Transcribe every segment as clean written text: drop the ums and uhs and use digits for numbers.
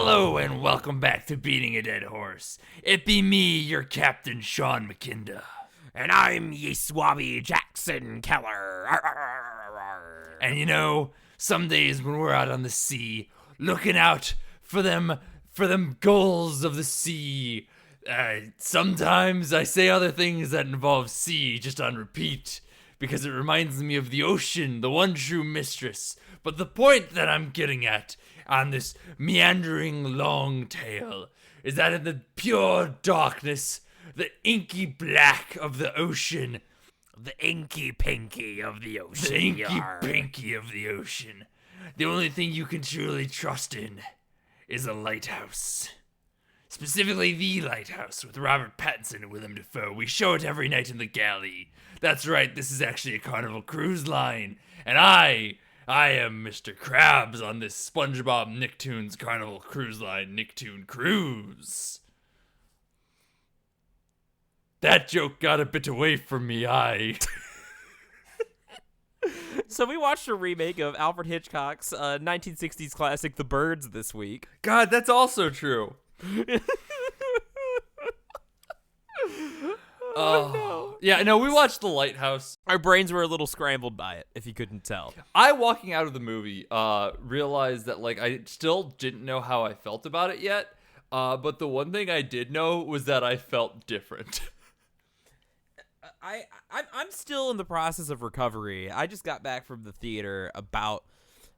Hello and welcome back to Beating a Dead Horse. It be me, your captain, Sean McKinda. And I'm ye swabby Jackson Keller. And you know, some days when we're out on the sea, looking out for them gulls of the sea, sometimes I say other things that involve sea just on repeat, because it reminds me of the ocean, the one true mistress. But the point that I'm getting at on this meandering long tale is that in the pure darkness, the inky black of the ocean, The inky pinky of the ocean. the inky pinky of the ocean, the only thing you can truly trust in is a lighthouse. Specifically, the Lighthouse with Robert Pattinson and Willem Dafoe. We show it every night in the galley. That's right, this is actually a Carnival Cruise Line, and I am Mr. Krabs on this SpongeBob Nicktoons Carnival Cruise Line Nicktoon Cruise. That joke got a bit away from me, So we watched a remake of Alfred Hitchcock's 1960s classic The Birds this week. God, that's also true. Oh, no. Yeah, no, we watched The Lighthouse. Our brains were a little scrambled by it, if you couldn't tell. I, walking out of the movie, realized that, I still didn't know how I felt about it yet. But the one thing I did know was that I felt different. I'm still in the process of recovery. I just got back from the theater about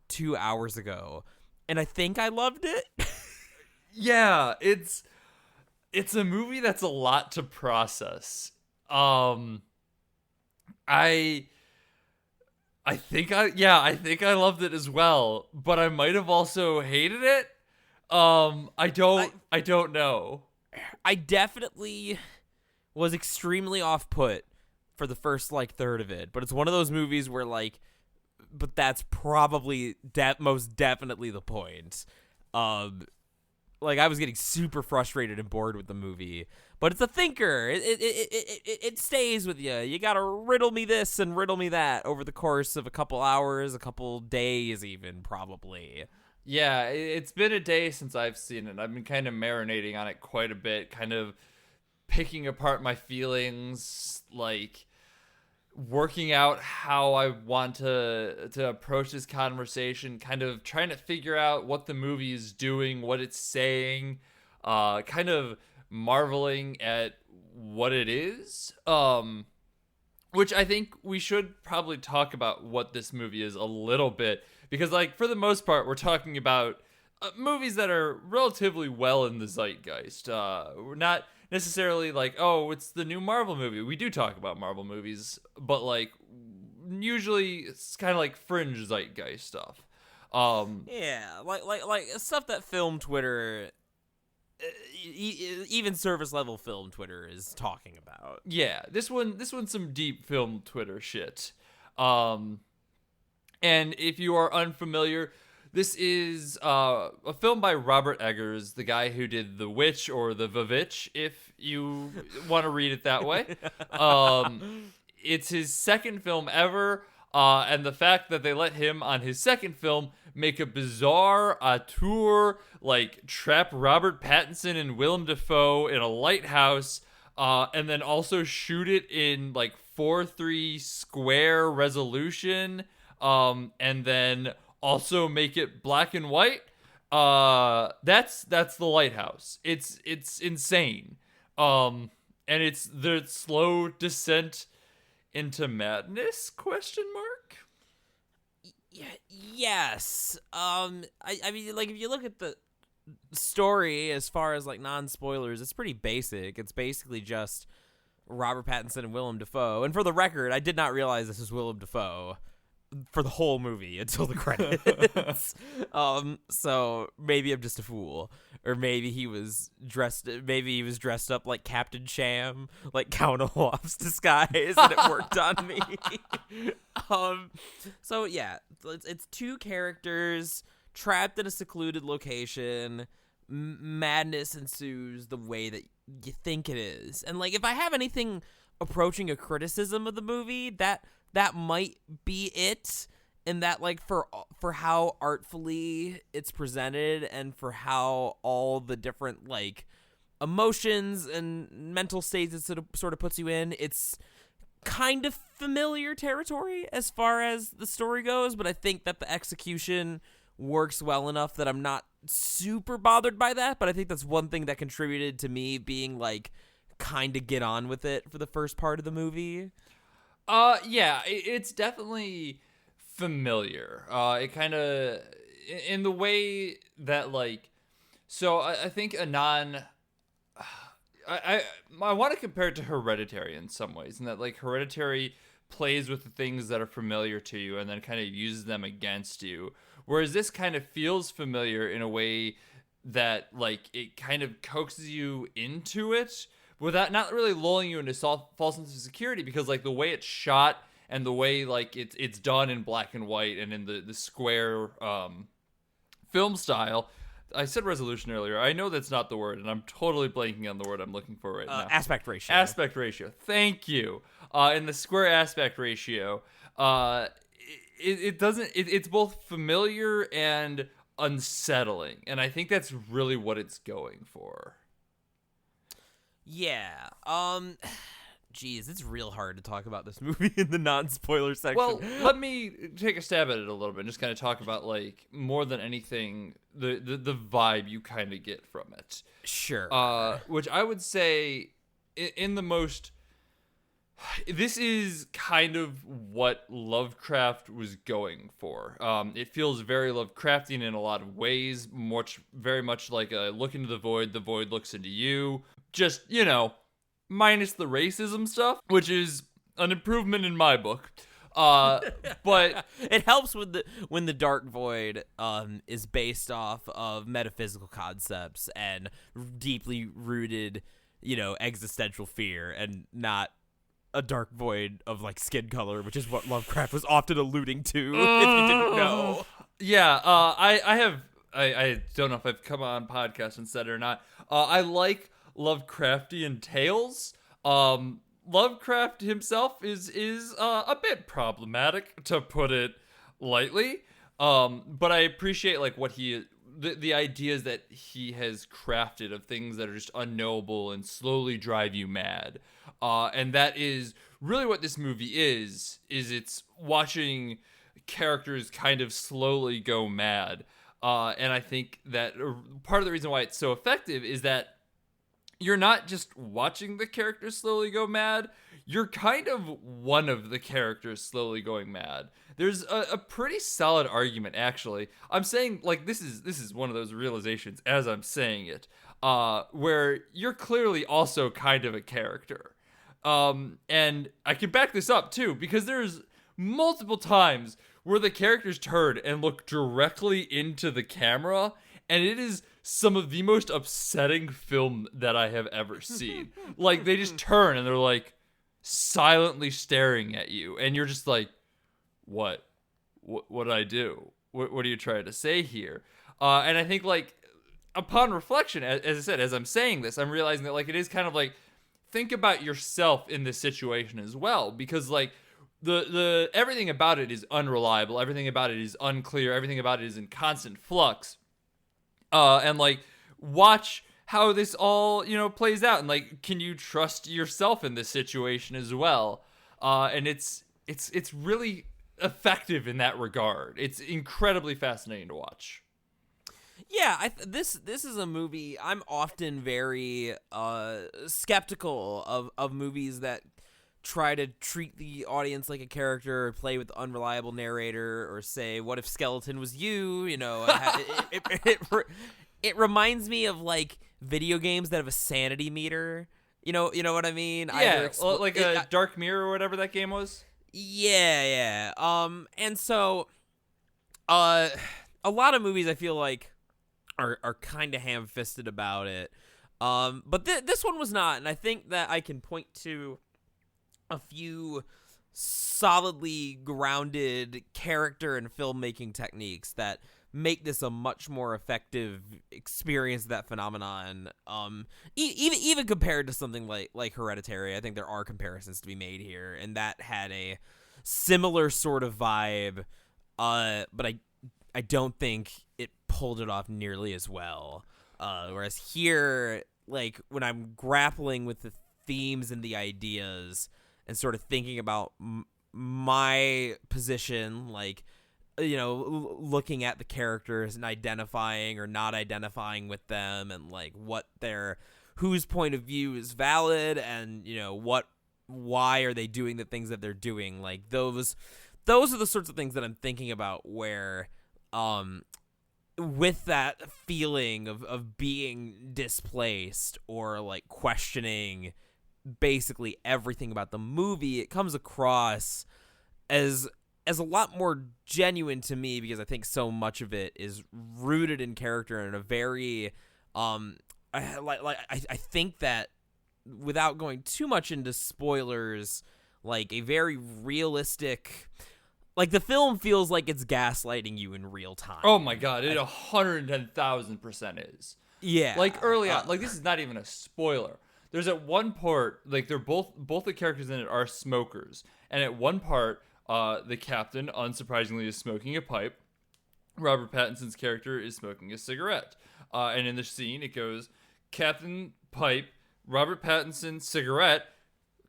2 hours ago, and I think I loved it. Yeah, it's a movie that's a lot to process. I think I loved it as well, but I might have also hated it. I don't know. I definitely was extremely off-put for the first third of it, but it's one of those movies where but that's probably most definitely the point. I was getting super frustrated and bored with the movie, but it's a thinker. It stays with you. You gotta riddle me this and riddle me that over the course of a couple hours, a couple days even, probably. Yeah, it's been a day since I've seen it. I've been kind of marinating on it quite a bit, kind of picking apart my feelings, working out how I want to approach this conversation, kind of trying to figure out what the movie is doing, what it's saying, kind of marveling at what it is. Which I think we should probably talk about what this movie is a little bit, because for the most part, we're talking about movies that are relatively well in the zeitgeist. We're not necessarily it's the new Marvel movie. We do talk about Marvel movies, but usually it's kind of fringe zeitgeist stuff. Yeah, like stuff that film Twitter, even service level film Twitter is talking about. Yeah, this one's some deep film Twitter shit. And if you are unfamiliar, this is a film by Robert Eggers, the guy who did The Witch, or The Vavitch, if you want to read it that way. It's his second film ever, and the fact that they let him, on his second film, make a bizarre auteur, trap Robert Pattinson and Willem Dafoe in a lighthouse, and then also shoot it in 4:3 square resolution, and then also make it black and white. That's The Lighthouse. It's insane. And it's the slow descent into madness ? Yes. I mean, if you look at the story as far as non-spoilers, it's pretty basic. It's basically just Robert Pattinson and Willem Dafoe. And for the record, I did not realize this was Willem Dafoe for the whole movie until the credits. So maybe I'm just a fool, or maybe he was dressed up like Captain Sham, like Count Olaf's disguise, and it worked on me. So yeah, it's two characters trapped in a secluded location. Madness ensues the way that you think it is, and if I have anything approaching a criticism of the movie, that might be it. in that, like, for how artfully it's presented and for how all the different, like, emotions and mental states it sort of puts you in, it's kind of familiar territory as far as the story goes, but I think that the execution works well enough that I'm not super bothered by that, but I think that's one thing that contributed to me being, like, kind of get on with it for the first part of the movie. Yeah, it's definitely familiar. It kind of, in the way that, like, so I think I want to compare it to Hereditary in some ways, in that, like, Hereditary plays with the things that are familiar to you and then kind of uses them against you, whereas this kind of feels familiar in a way that, like, it kind of coaxes you into it without not really lulling you into false sense of security, because, like, the way it's shot and the way, like, it's done in black and white and in the square film style. I said resolution earlier. I know that's not the word, and I'm totally blanking on the word I'm looking for right now. Aspect ratio. Aspect ratio. Thank you. In the square aspect ratio, it's both familiar and unsettling, and I think that's really what it's going for. Yeah. Geez, it's real hard to talk about this movie in the non-spoiler section. Well, let me take a stab at it a little bit and just kind of talk about, like, more than anything, the vibe you kind of get from it. Sure. Which I would say in the most... This is kind of what Lovecraft was going for. It feels very Lovecraftian in a lot of ways, very much like a look into the void looks into you. Just, you know, minus the racism stuff, which is an improvement in my book. But it helps when the Dark Void is based off of metaphysical concepts and deeply rooted, you know, existential fear, and not a dark void of, like, skin color, which is what Lovecraft was often alluding to, if you didn't know. Yeah, I don't know if I've come on podcast and said it or not. I like Lovecraftian tales. Lovecraft himself is a bit problematic, to put it lightly. But I appreciate, like, what the ideas that he has crafted of things that are just unknowable and slowly drive you mad. And that is really what this movie is it's watching characters kind of slowly go mad. And I think that part of the reason why it's so effective is that you're not just watching the characters slowly go mad, you're kind of one of the characters slowly going mad. There's a pretty solid argument, actually. I'm saying, like, this is one of those realizations as I'm saying it, where you're clearly also kind of a character. And I can back this up, too, because there's multiple times where the characters turn and look directly into the camera, and it is some of the most upsetting film that I have ever seen. Like, they just turn and they're, like, silently staring at you, and you're just like, what did I do? What are you trying to say here? And I think, like, upon reflection, as I said, as I'm saying this, I'm realizing that, like, it is kind of like, think about yourself in this situation as well, because, like, the everything about it is unreliable, everything about it is unclear, everything about it is in constant flux. And, like, watch how this all, you know, plays out, and, like, can you trust yourself in this situation as well? And it's really effective in that regard. It's incredibly fascinating to watch. Yeah, this is a movie I'm often very skeptical of movies that try to treat the audience like a character, or play with the unreliable narrator, or say, what if Skeleton was you? You know, it reminds me of, like, video games that have a sanity meter. You know what I mean? Yeah, like a Dark Mirror or whatever that game was. Yeah. And so, a lot of movies I feel like are kind of ham-fisted about it. But this one was not, and I think that I can point to a few solidly grounded character and filmmaking techniques that make this a much more effective experience of that phenomenon. Even compared to something like Hereditary, I think there are comparisons to be made here, and that had a similar sort of vibe but I don't think it pulled it off nearly as well. Whereas here, like when I'm grappling with the themes and the ideas and sort of thinking about my position, like, you know, looking at the characters and identifying or not identifying with them, and like whose point of view is valid, and you know why are they doing the things that they're doing, like those are the sorts of things that I'm thinking about, where with that feeling of being displaced or like questioning basically everything about the movie, it comes across as a lot more genuine to me, because I think so much of it is rooted in character in a very I think that, without going too much into spoilers, like a very realistic, like the film feels like it's gaslighting you in real time. Oh my god, it 110,000% is. Yeah. Like early on, like this is not even a spoiler. There's at one part, like they're both the characters in it are smokers, and at one part, the captain, unsurprisingly, is smoking a pipe. Robert Pattinson's character is smoking a cigarette. And in the scene, it goes, Captain, pipe, Robert Pattinson, cigarette,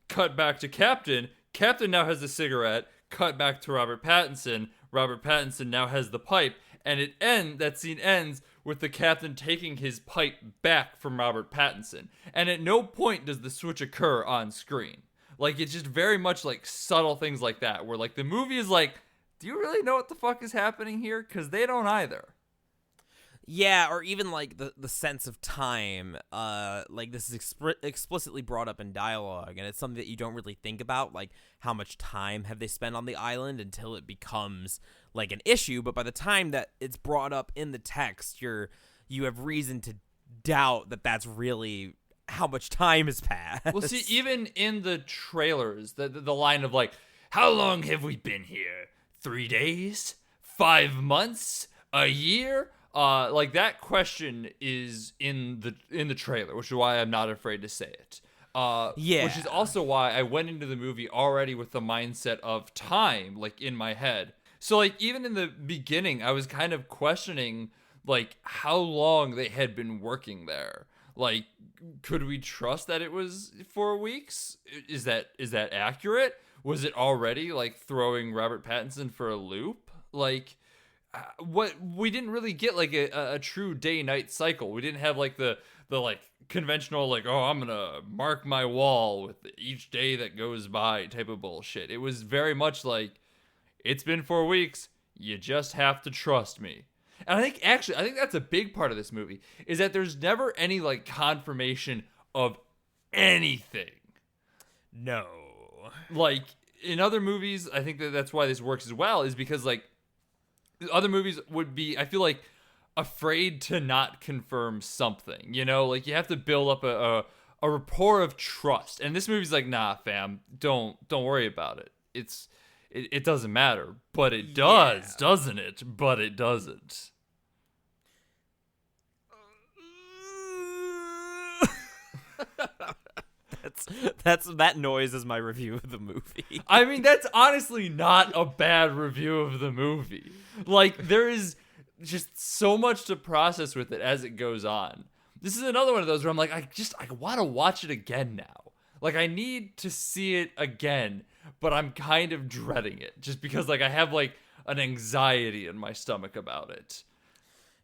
cut back to Captain. Captain now has a cigarette, cut back to Robert Pattinson. Robert Pattinson now has the pipe. And that scene ends with the captain taking his pipe back from Robert Pattinson. And at no point does the switch occur on screen. Like, it's just very much like subtle things like that, where like the movie is like, do you really know what the fuck is happening here? Because they don't either. Yeah, or even like the sense of time. Like this is explicitly brought up in dialogue, and it's something that you don't really think about, like how much time have they spent on the island until it becomes like an issue. But by the time that it's brought up in the text, you have reason to doubt that that's really how much time has passed. Well, see, even in the trailers, the line of like, how long have we been here? 3 days? 5 months? A year? Like that question is in the trailer, which is why I'm not afraid to say it. Yeah. Which is also why I went into the movie already with the mindset of time, like in my head. So like even in the beginning, I was kind of questioning like how long they had been working there. Like, could we trust that it was 4 weeks? Is that accurate? Was it already like throwing Robert Pattinson for a loop? Like, what we didn't really get like a true day-night cycle. We didn't have like the like conventional like, oh, I'm gonna mark my wall with each day that goes by type of bullshit. It was very much like, it's been 4 weeks. You just have to trust me. And I think that's a big part of this movie, is that there's never any like confirmation of anything. No. Like in other movies, I think that's why this works as well, is because like other movies would be, I feel like, afraid to not confirm something, you know, like you have to build up a rapport of trust. And this movie's like, nah, fam, don't worry about it. It doesn't matter, but it does, doesn't it? But it doesn't. That noise is my review of the movie. I mean, that's honestly not a bad review of the movie. Like, there is just so much to process with it as it goes on. This is another one of those where I'm like, I want to watch it again now. Like, I need to see it again, but I'm kind of dreading it just because like I have like an anxiety in my stomach about it.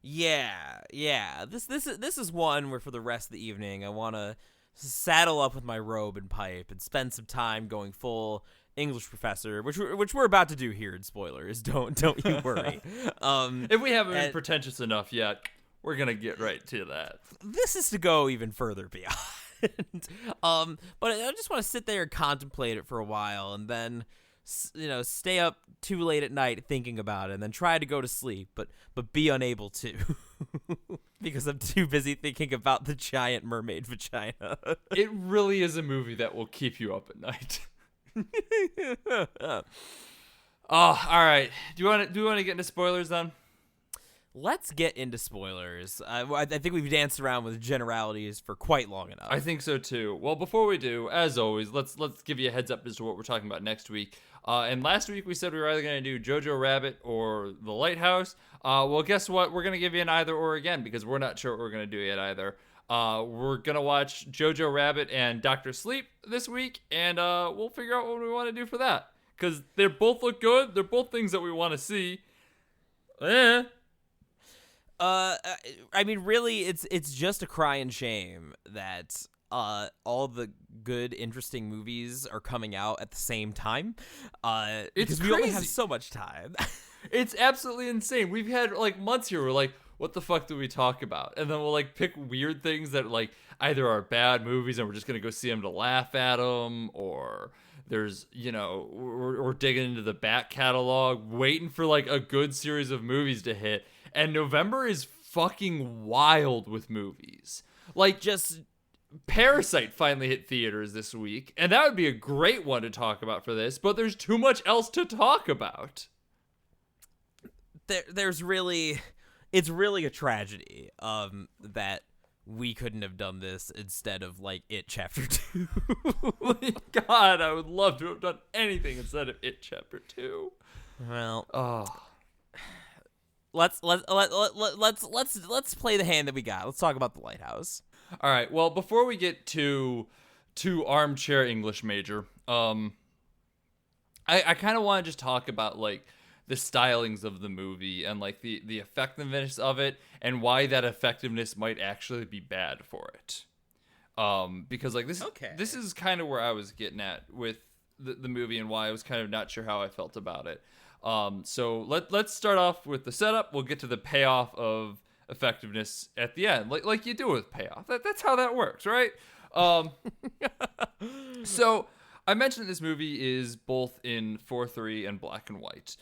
Yeah. This is one where for the rest of the evening I want to saddle up with my robe and pipe and spend some time going full English professor, which we're about to do here in spoilers. Don't you worry. If we haven't been pretentious enough yet, we're gonna get right to that. This is to go even further beyond. But I just want to sit there and contemplate it for a while, and then stay up too late at night thinking about it, and then try to go to sleep, but be unable to because I'm too busy thinking about the giant mermaid vagina. It really is a movie that will keep you up at night. Oh, all right. Do you want to get into spoilers then? let's get into spoilers. I think we've danced around with generalities for quite long enough. I think so too. Well, before we do, as always, let's give you a heads up as to what we're talking about next week. And last week we said we were either going to do Jojo Rabbit or The Lighthouse. Well, guess what? We're going to give you an either or again because we're not sure what we're going to do yet either. We're going to watch Jojo Rabbit and Dr. Sleep this week, and we'll figure out what we want to do for that. Because they both look good. They're both things that we want to see. I mean, really, it's just a crying shame that all the good, interesting movies are coming out at the same time. Because we only have so much time. It's absolutely insane. We've had like months here where like, what the fuck do we talk about? And then we'll like pick weird things that like either are bad movies and we're just gonna go see them to laugh at them, or there's, you know, we're digging into the back catalog, waiting for like a good series of movies to hit. And November is fucking wild with movies. Like, just Parasite finally hit theaters this week, and that would be a great one to talk about for this, but there's too much else to talk about. It's really a tragedy that we couldn't have done this instead of like It Chapter 2. God, I would love to have done anything instead of It Chapter 2. Well, Let's play the hand that we got. Let's talk about The Lighthouse. All right. Well, before we get to armchair English major, I kind of want to just talk about like the stylings of the movie and like the effectiveness of it and why that effectiveness might actually be bad for it. Because like this is kind of where I was getting at with the movie and why I was kind of not sure how I felt about it. So let's start off with the setup. We'll get to the payoff of effectiveness at the end, like you do with payoff. That's how that works, right? So I mentioned this movie is both in 4:3 and black and white,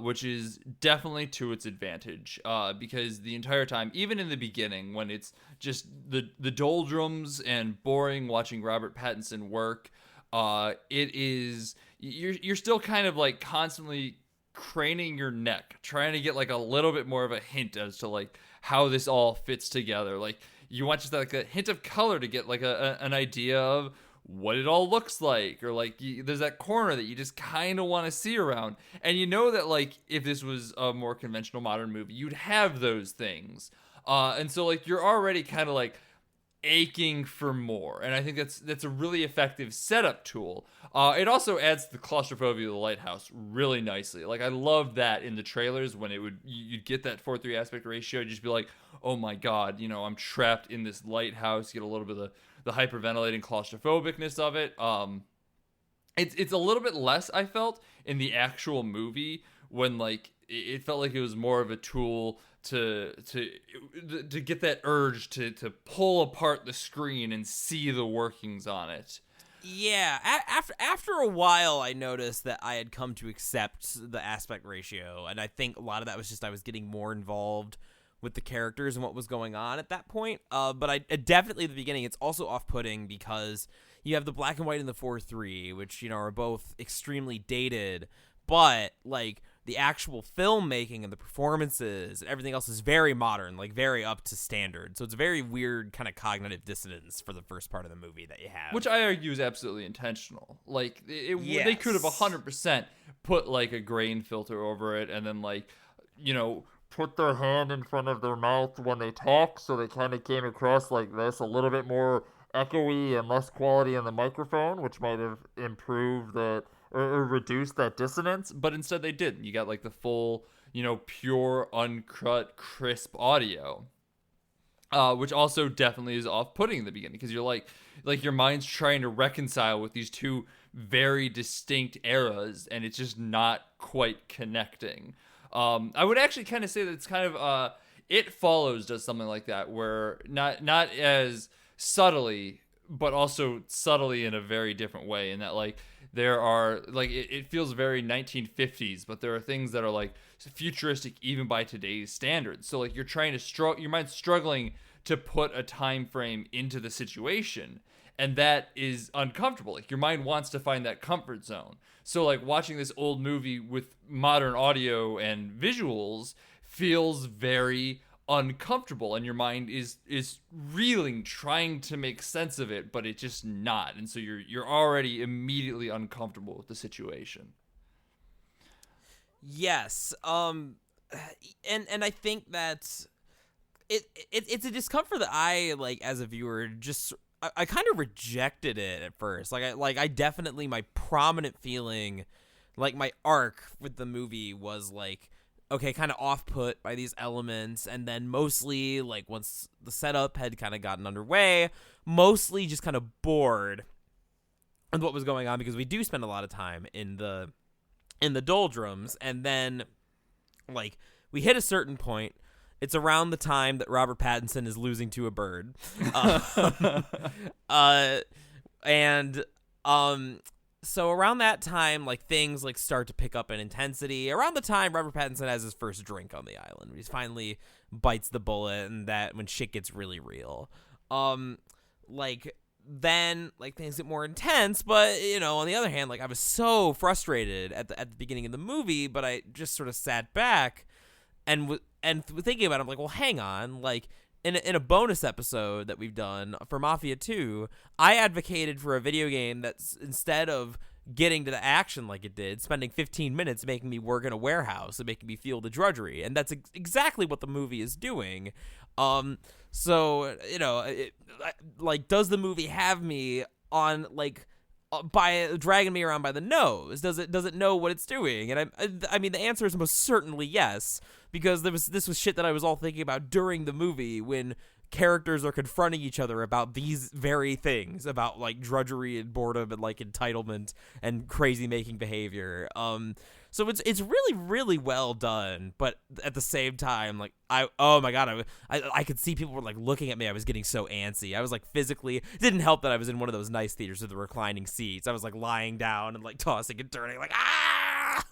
which is definitely to its advantage, because the entire time, even in the beginning, when it's just the doldrums and boring watching Robert Pattinson work, it is you're still kind of like constantly craning your neck, trying to get like a little bit more of a hint as to like how this all fits together. Like you want just like a hint of color to get like an idea of what it all looks like, or like there's that corner that you just kind of want to see around, and you know that like if this was a more conventional modern movie, you'd have those things, and so like you're already kind of like aching for more, and I think that's a really effective setup tool. It also adds to the claustrophobia of the lighthouse really nicely. Like I love that in the trailers when you'd get that 4:3 aspect ratio, you'd just be like, oh my god, you know, I'm trapped in this lighthouse. You get a little bit of the hyperventilating claustrophobicness of it. It's a little bit less, I felt, in the actual movie, when like it felt like it was more of a tool to get that urge to pull apart the screen and see the workings on it. Yeah, after a while, I noticed that I had come to accept the aspect ratio, and I think a lot of that was just I was getting more involved with the characters and what was going on at that point. But I definitely at the beginning, it's also off-putting because you have the black and white and the 4:3, which, you know, are both extremely dated, but like the actual filmmaking and the performances and everything else is very modern, like very up to standard. So it's a very weird kind of cognitive dissonance for the first part of the movie that you have. Which I argue is absolutely intentional. Like, Yes. They could have 100% put like a grain filter over it and then like, you know, put their hand in front of their mouth when they talk, so they kind of came across like this, a little bit more echoey and less quality in the microphone, which might have improved that or reduced that dissonance. But instead they didn't. You got like the full, you know, pure, uncut, crisp audio, which also definitely is off-putting in the beginning because you're like your mind's trying to reconcile with these two very distinct eras, and it's just not quite connecting. I would actually kind of say that it's kind of It Follows does something like that, where not as subtly, but also subtly in a very different way, in that like there are like it feels very 1950s, but there are things that are like futuristic even by today's standards. So like you're trying to your mind's struggling to put a time frame into the situation, and that is uncomfortable. Like your mind wants to find that comfort zone. So like watching this old movie with modern audio and visuals feels very uncomfortable, and your mind is reeling, trying to make sense of it, but it's just not. And so you're already immediately uncomfortable with the situation. Yes. And I think that it's a discomfort that I, like, as a viewer, just I kind of rejected it at first. I definitely, my prominent feeling, like, my arc with the movie was like, okay, kind of off-put by these elements, and then mostly, like, once the setup had kind of gotten underway, mostly just kind of bored with what was going on, because we do spend a lot of time in the doldrums, and then, like, we hit a certain point. It's around the time that Robert Pattinson is losing to a bird. So around that time, like, things, like, start to pick up in intensity. Around the time Robert Pattinson has his first drink on the island, he finally bites the bullet, and that when shit gets really real. Then, like, things get more intense, but, you know, on the other hand, like, I was so frustrated at the beginning of the movie, but I just sort of sat back and thinking about it. I'm like, well, hang on, like, in a bonus episode that we've done for Mafia 2, I advocated for a video game that's, instead of getting to the action like it did, spending 15 minutes making me work in a warehouse and making me feel the drudgery, and that's exactly what the movie is doing. So, you know, like, does the movie have me on, like, by dragging me around by the nose? Does it know what it's doing? And I mean, the answer is most certainly yes, because this was shit that I was all thinking about during the movie, when characters are confronting each other about these very things, about, like, drudgery and boredom and, like, entitlement and crazy making behavior. So it's really, really well done, but at the same time, like, oh my god, I could see people were, like, looking at me. I was getting so antsy. I was, like, physically, it didn't help that I was in one of those nice theaters with the reclining seats. I was, like, lying down and, like, tossing and turning, like, ah!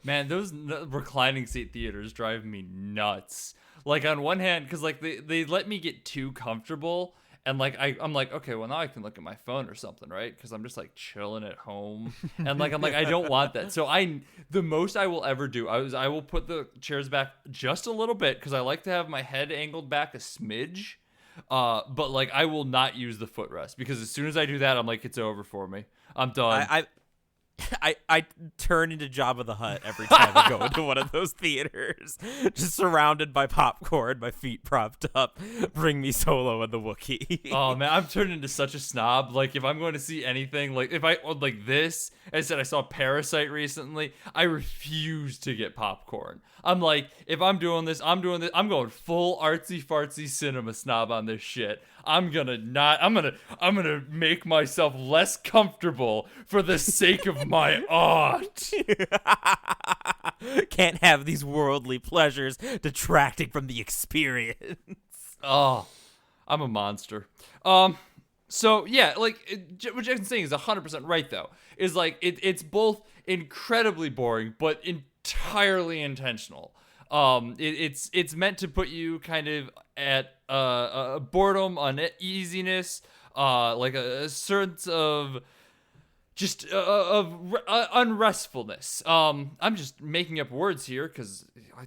Man, those reclining seat theaters drive me nuts. Like, on one hand, because, like, they let me get too comfortable. And, like, I'm like, okay, well, now I can look at my phone or something, right? Because I'm just, like, chilling at home. And, like, I'm like, I don't want that. So the most I will ever do, I will put the chairs back just a little bit, because I like to have my head angled back a smidge. But, like, I will not use the footrest, because as soon as I do that, I'm like, it's over for me. I'm done. I turn into Jabba the Hutt every time I go into one of those theaters, just surrounded by popcorn, my feet propped up. Bring me Solo and the Wookiee. Oh man, I'm turned into such a snob. Like, if I'm going to see anything, like, if I like this, I said I saw Parasite recently, I refuse to get popcorn. I'm like, if I'm doing this, I'm going full artsy fartsy cinema snob on this shit. I'm gonna make myself less comfortable for the sake of my art. Can't have these worldly pleasures detracting from the experience. Oh, I'm a monster. So yeah, like, what Jackson's saying is 100% right though. Is like, it's both incredibly boring but entirely intentional. It's meant to put you kind of at boredom, uneasiness, like a sense of just unrestfulness. I'm just making up words here because I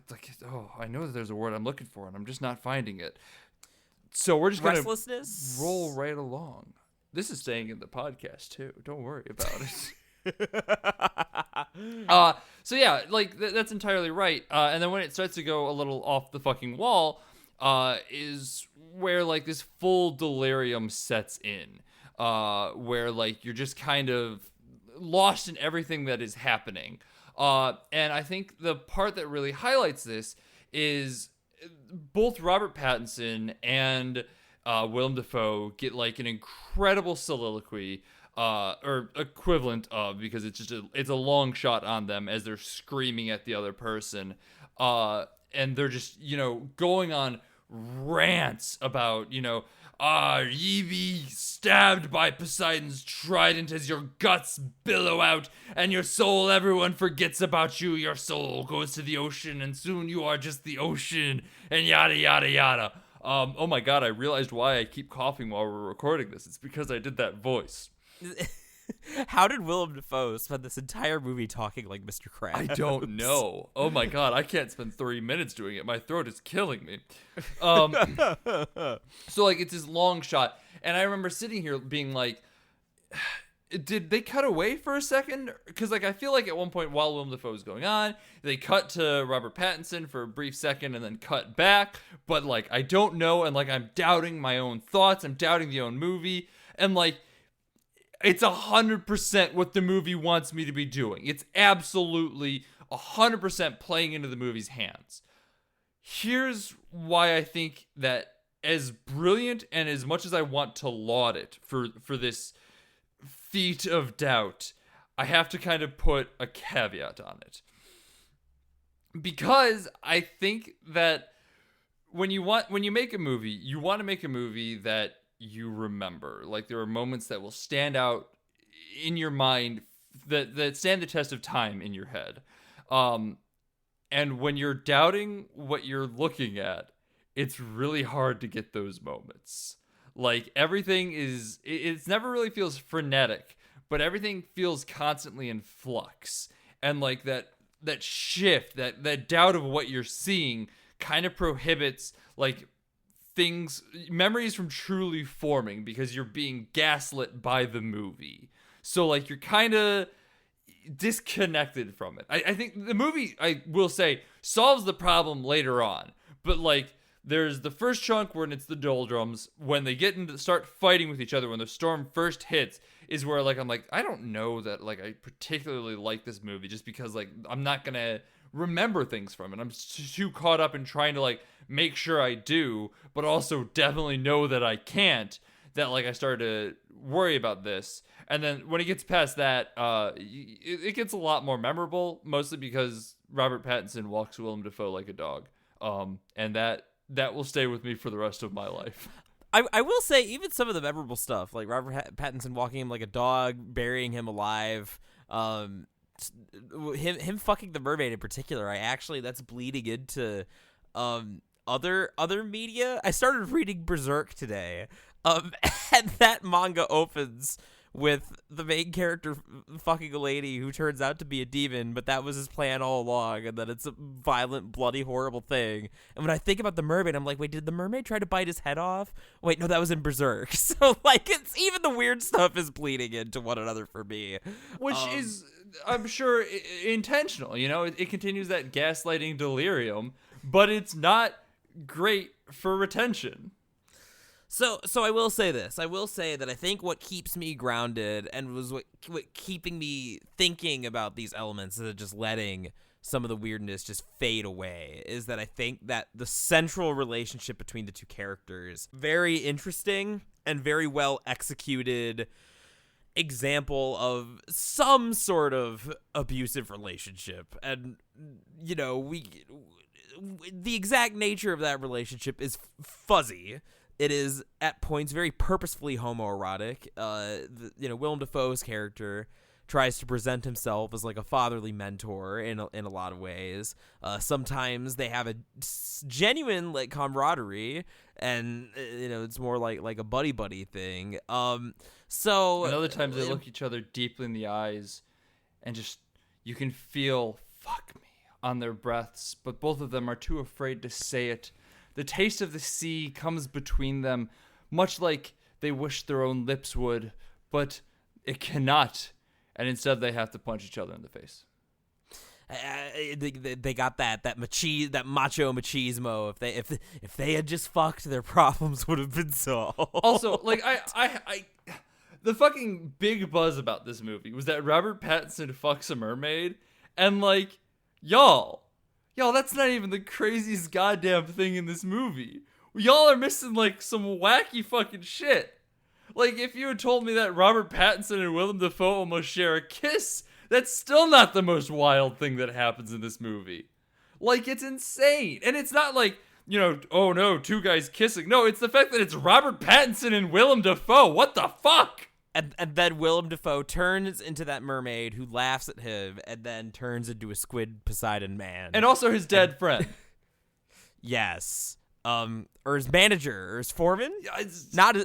know that there's a word I'm looking for and I'm just not finding it. So we're just gonna restlessness, roll right along. This is staying in the podcast too. Don't worry about it. So yeah, like, that's entirely right. And then when it starts to go a little off the fucking wall, is where, like, this full delirium sets in, where, like, you're just kind of lost in everything that is happening. And I think the part that really highlights this is both Robert Pattinson and Willem Dafoe get, like, an incredible soliloquy, or equivalent of, because it's a long shot on them as they're screaming at the other person, and they're just, going on rants about, ye be stabbed by Poseidon's trident as your guts billow out, and your soul, everyone forgets about you. Your soul goes to the ocean, and soon you are just the ocean, and yada, yada, yada. Oh my god, I realized why I keep coughing while we're recording this. It's because I did that voice. How did Willem Dafoe spend this entire movie talking like Mr. Krabs? I don't know. Oh my god, I can't spend 3 minutes doing it. My throat is killing me. So like it's this long shot, and I remember sitting here being like, did they cut away for a second? Because like I feel like at one point while Willem Dafoe was going on, they cut to Robert Pattinson for a brief second and then cut back. But like I don't know, and like I'm doubting my own thoughts. I'm doubting the own movie, and like it's 100% what the movie wants me to be doing. It's absolutely 100% playing into the movie's hands. Here's why I think that as brilliant and as much as I want to laud it for this feat of doubt, I have to kind of put a caveat on it. Because I think that when you make a movie, you want to make a movie that you remember. Like there are moments that will stand out in your mind that stand the test of time in your head. And when you're doubting what you're looking at, it's really hard to get those moments. Like everything it's never really feels frenetic, but everything feels constantly in flux. And like that shift, that doubt of what you're seeing kind of prohibits like memories from truly forming because you're being gaslit by the movie. So like you're kind of disconnected from it. I think the movie, I will say, solves the problem later on. But like there's the first chunk when it's the doldrums, when they start fighting with each other, when the storm first hits, is where like I'm like, I don't know that like I particularly like this movie just because like I'm not gonna remember things from it. I'm too caught up in trying to like make sure I do, but also definitely know that I can't, that like I started to worry about this. And then when it gets past that, it gets a lot more memorable, mostly because Robert Pattinson walks Willem Dafoe like a dog. And that will stay with me for the rest of my life. I will say, even some of the memorable stuff, like Robert Pattinson walking him like a dog, burying him alive, him fucking the mermaid in particular, that's bleeding into other media. I started reading Berserk today, and that manga opens with the main character fucking a lady who turns out to be a demon, but that was his plan all along, and that it's a violent, bloody, horrible thing. And when I think about the mermaid, I'm like, wait, did the mermaid try to bite his head off? Wait, no, that was in Berserk. So, like, it's even the weird stuff is bleeding into one another for me. Which is, I'm sure, intentional, you know? It continues that gaslighting delirium, but it's not great for retention. So I will say this. I will say that I think what keeps me grounded and was what keeping me thinking about these elements instead of just letting some of the weirdness just fade away is that I think that the central relationship between the two characters, very interesting and very well executed example of some sort of abusive relationship. And, you know, the exact nature of that relationship is fuzzy. It is at points very purposefully homoerotic. Willem Dafoe's character tries to present himself as like a fatherly mentor in a lot of ways. Sometimes they have a genuine like camaraderie, and it's more like a buddy thing. So and other times they look each other deeply in the eyes, and just you can feel "fuck me" on their breaths, but both of them are too afraid to say it. The taste of the sea comes between them, much like they wish their own lips would, but it cannot, and instead they have to punch each other in the face. They got that macho machismo. If they had just fucked, their problems would have been solved. Also, like I the fucking big buzz about this movie was that Robert Pattinson fucks a mermaid, and like y'all, that's not even the craziest goddamn thing in this movie. Y'all are missing, like, some wacky fucking shit. Like, if you had told me that Robert Pattinson and Willem Dafoe almost share a kiss, that's still not the most wild thing that happens in this movie. Like, it's insane. And it's not like, oh no, two guys kissing. No, it's the fact that it's Robert Pattinson and Willem Dafoe. What the fuck? And then Willem Dafoe turns into that mermaid who laughs at him and then turns into a squid Poseidon man. And also his dead friend. Yes. or his manager or his foreman. Not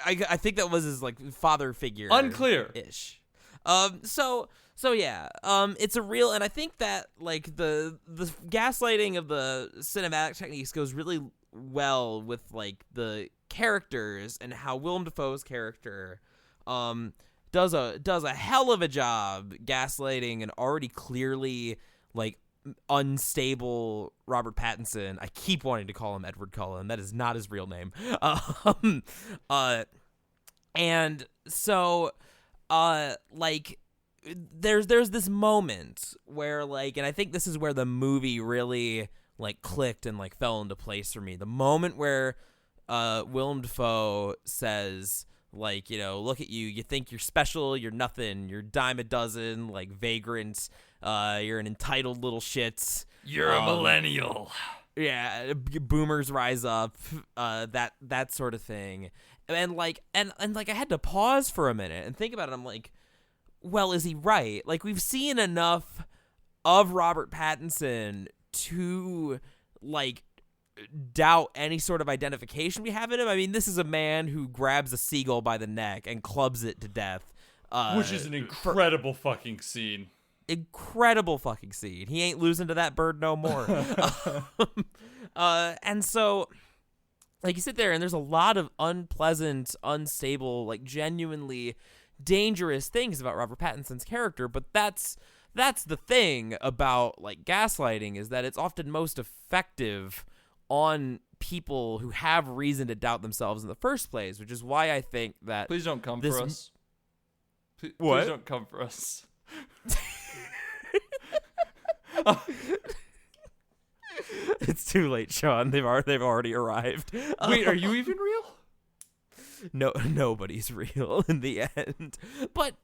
I think that was his like father figure. Unclear ish. So yeah, it's a real, and I think that like the gaslighting of the cinematic techniques goes really well with like the characters and how Willem Dafoe's character does a hell of a job gaslighting an already clearly like unstable Robert Pattinson. I keep wanting to call him Edward Cullen. That is not his real name. And so like there's this moment where like, and I think this is where the movie really like clicked and like fell into place for me. The moment where Willem Dafoe says like, you know, look at you, you think you're special, you're nothing, you're dime a dozen, like vagrant, you're an entitled little shit. You're a millennial. Yeah, boomers rise up, that sort of thing. And like and like I had to pause for a minute and think about it. I'm like, well, is he right? Like, we've seen enough of Robert Pattinson to, like, doubt any sort of identification we have in him. I mean, this is a man who grabs a seagull by the neck and clubs it to death. Which is an incredible fucking scene. Incredible fucking scene. He ain't losing to that bird no more. And so, like, you sit there and there's a lot of unpleasant, unstable, like, genuinely dangerous things about Robert Pattinson's character, but that's the thing about like gaslighting, is that it's often most effective on people who have reason to doubt themselves in the first place, which is why I think that Please don't come for us. What? Please don't come for us. It's too late, Sean. They've already arrived. Wait, are you even real? No, nobody's real in the end. But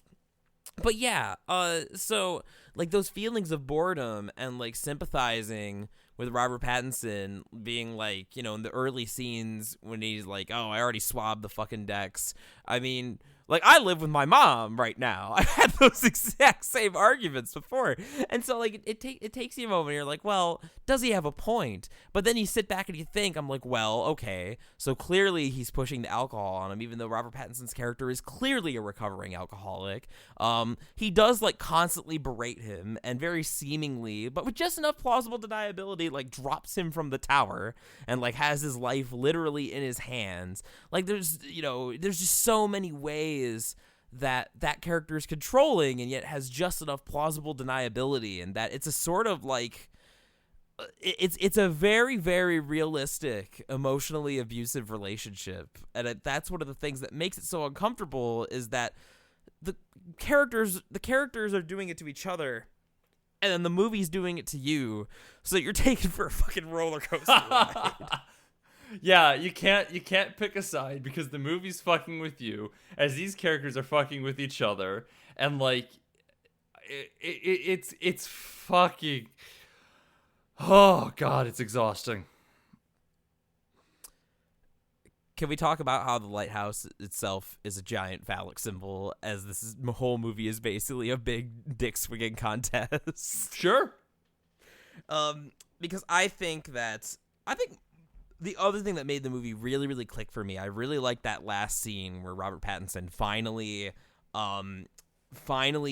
yeah, so like those feelings of boredom and like sympathizing with Robert Pattinson being like, you know, in the early scenes when he's like, oh, I already swabbed the fucking decks. I mean, like, I live with my mom right now. I've had those exact same arguments before. And so, like, it takes you a moment. You're like, well, does he have a point? But then you sit back and you think, I'm like, well, okay. So clearly he's pushing the alcohol on him, even though Robert Pattinson's character is clearly a recovering alcoholic. He does, like, constantly berate him and very seemingly, but with just enough plausible deniability, like, drops him from the tower and, like, has his life literally in his hands. Like, there's just so many ways that character is controlling and yet has just enough plausible deniability, and that it's a sort of like it's a very, very realistic, emotionally abusive relationship. And that's one of the things that makes it so uncomfortable, is that the characters are doing it to each other, and then the movie's doing it to you, so you're taken for a fucking roller coaster ride. Yeah, you can't pick a side, because the movie's fucking with you as these characters are fucking with each other, and like it's fucking, oh god, it's exhausting. Can we talk about how the lighthouse itself is a giant phallic symbol, as this whole movie is basically a big dick swinging contest? Sure. Because I think the other thing that made the movie really, really click for me, I really like that last scene where Robert Pattinson finally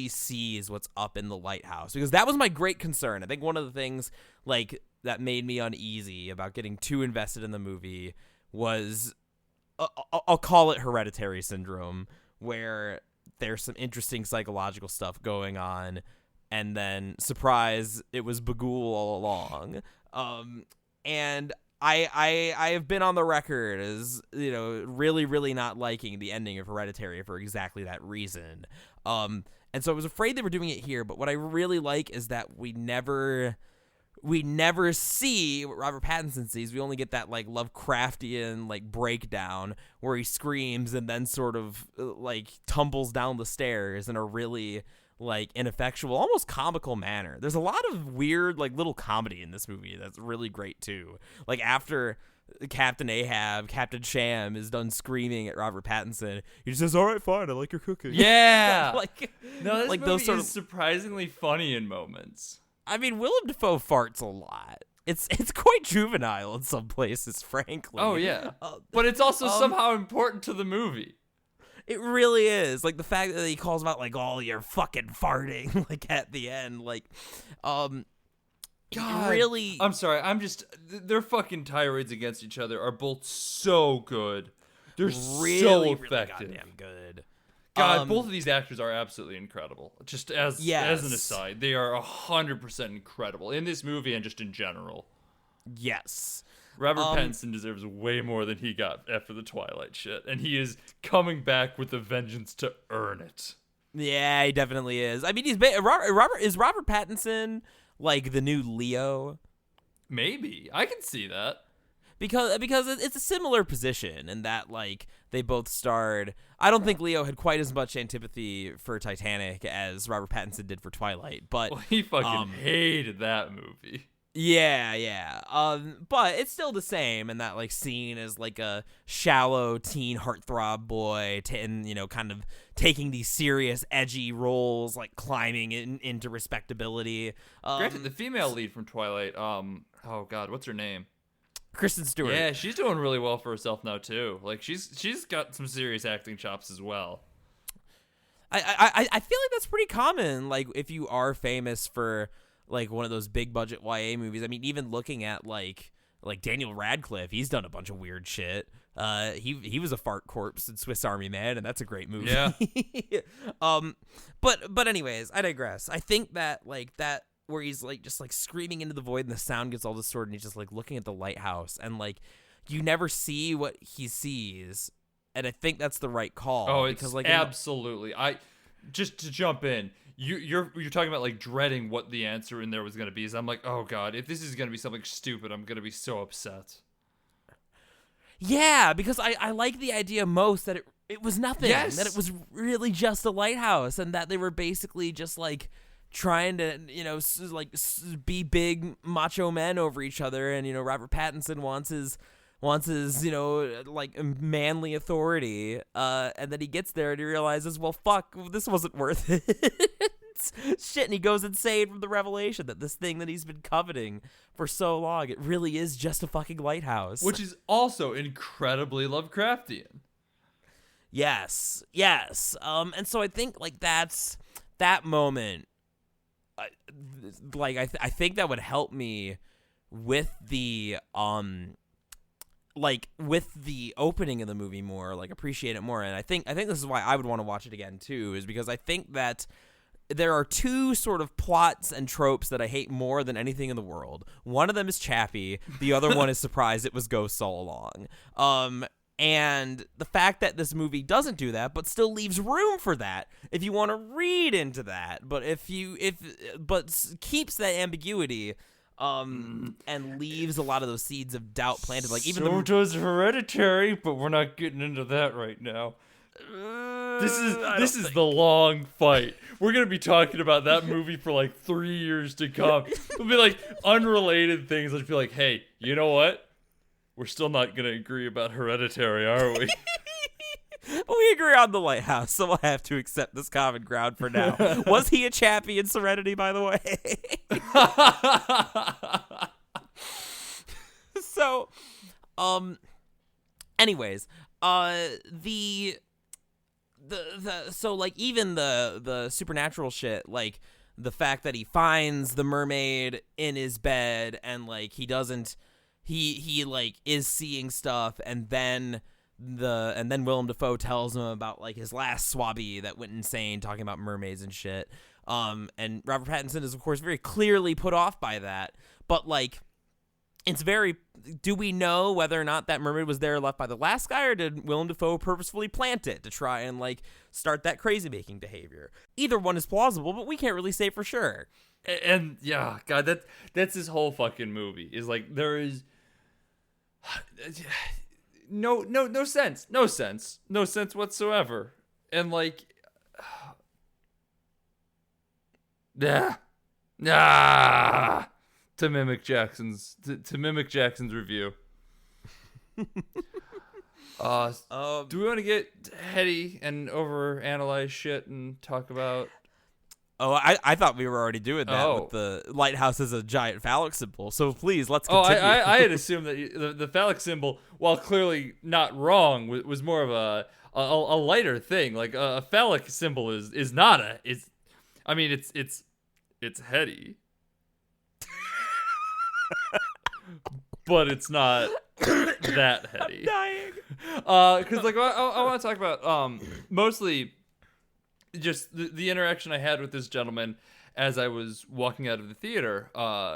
sees what's up in the lighthouse, because that was my great concern. I think one of the things like that made me uneasy about getting too invested in the movie was I'll call it hereditary syndrome, where there's some interesting psychological stuff going on, and then surprise, it was Bagul all along. And I have been on the record as, you know, really, really not liking the ending of Hereditary for exactly that reason. And so I was afraid they were doing it here, but what I really like is that we never see what Robert Pattinson sees. We only get that like Lovecraftian like breakdown where he screams and then sort of like tumbles down the stairs in a really like ineffectual, almost comical manner. There's a lot of weird like little comedy in this movie that's really great too. Like after Captain Ahab, Captain Sham is done screaming at Robert Pattinson, he just says, "All right, fine, I like your cooking." Yeah. Like, no, this like movie those sort is of surprisingly funny in moments. I mean, Willem Dafoe farts a lot. it's quite juvenile in some places, frankly. Oh yeah, but it's also somehow important to the movie. It really is. Like the fact that he calls him out like, "Oh, you're fucking farting," like at the end, like, God, really. I'm sorry. Their fucking tirades against each other are both so good. They're really, so really effective. goddamn good. God, both of these actors are absolutely incredible. Just as an aside, they are 100% incredible in this movie and just in general. Yes. Robert Pattinson deserves way more than he got after the Twilight shit, and he is coming back with a vengeance to earn it. Yeah, he definitely is. I mean, Robert Pattinson like the new Leo? Maybe. I can see that. Because it's a similar position in that, like, they both starred. I don't think Leo had quite as much antipathy for Titanic as Robert Pattinson did for Twilight, but well, he fucking hated that movie. Yeah. But it's still the same, and that like scene is like a shallow teen heartthrob boy, and kind of taking these serious, edgy roles, like climbing into respectability. Granted, the female lead from Twilight, oh god, what's her name? Kristen Stewart. Yeah, she's doing really well for herself now too. Like she's got some serious acting chops as well. I feel like that's pretty common. Like if you are famous for like one of those big budget YA movies. I mean, even looking at like Daniel Radcliffe, he's done a bunch of weird shit. He was a fart corpse in Swiss Army Man, and that's a great movie. Yeah. But anyways, I digress. I think that like that. Where he's like just like screaming into the void and the sound gets all distorted and he's just like looking at the lighthouse and like you never see what he sees, and I think that's the right call. Oh, it's because, like, absolutely. Just to jump in, you're talking about like dreading what the answer in there was gonna be. So I'm like, oh god, if this is gonna be something stupid, I'm gonna be so upset. Yeah, because I like the idea most that it was nothing. Yes. That it was really just a lighthouse, and that they were basically just like trying to, be big macho men over each other, and Robert Pattinson wants his like manly authority, and then he gets there and he realizes, well, fuck, this wasn't worth it. Shit, and he goes insane from the revelation that this thing that he's been coveting for so long, it really is just a fucking lighthouse, which is also incredibly Lovecraftian. Yes, and so I think like that's that moment. I think that would help me with the with the opening of the movie more, like appreciate it more, and I think this is why I would want to watch it again too, is because I think that there are two sort of plots and tropes that I hate more than anything in the world. One of them is Chappie, the other one is surprised it was ghosts all along. And the fact that this movie doesn't do that, but still leaves room for that if you want to read into that, but keeps that ambiguity, and leaves a lot of those seeds of doubt planted. Like even does Hereditary, but we're not getting into that right now. This is the long fight. We're gonna be talking about that movie for like 3 years to come. It'll be like unrelated things. I'll be like, hey, you know what? We're still not going to agree about Hereditary, are we? But we agree on the Lighthouse, so we'll have to accept this common ground for now. Was he a Chappie in Serenity, by the way? So, anyways, so like even the supernatural shit, like the fact that he finds the mermaid in his bed and like he doesn't. He like is seeing stuff, and then Willem Dafoe tells him about like his last swabby that went insane talking about mermaids and shit. And Robert Pattinson is of course very clearly put off by that, but like it's very. Do we know whether or not that mermaid was there left by the last guy, or did Willem Dafoe purposefully plant it to try and like start that crazy making behavior? Either one is plausible, but we can't really say for sure. And yeah, God, that's this whole fucking movie is like there is. No sense whatsoever, and like, to mimic Jackson's review. Do we want to get heady and overanalyze shit and talk about Oh, I thought we were already doing that with the lighthouse as a giant phallic symbol. So please, let's continue. I had assumed that the phallic symbol, while clearly not wrong, was more of a lighter thing. Like a phallic symbol is not it's heady, but it's not that heady. I'm dying. Because like I want to talk about mostly just the interaction I had with this gentleman as I was walking out of the theater.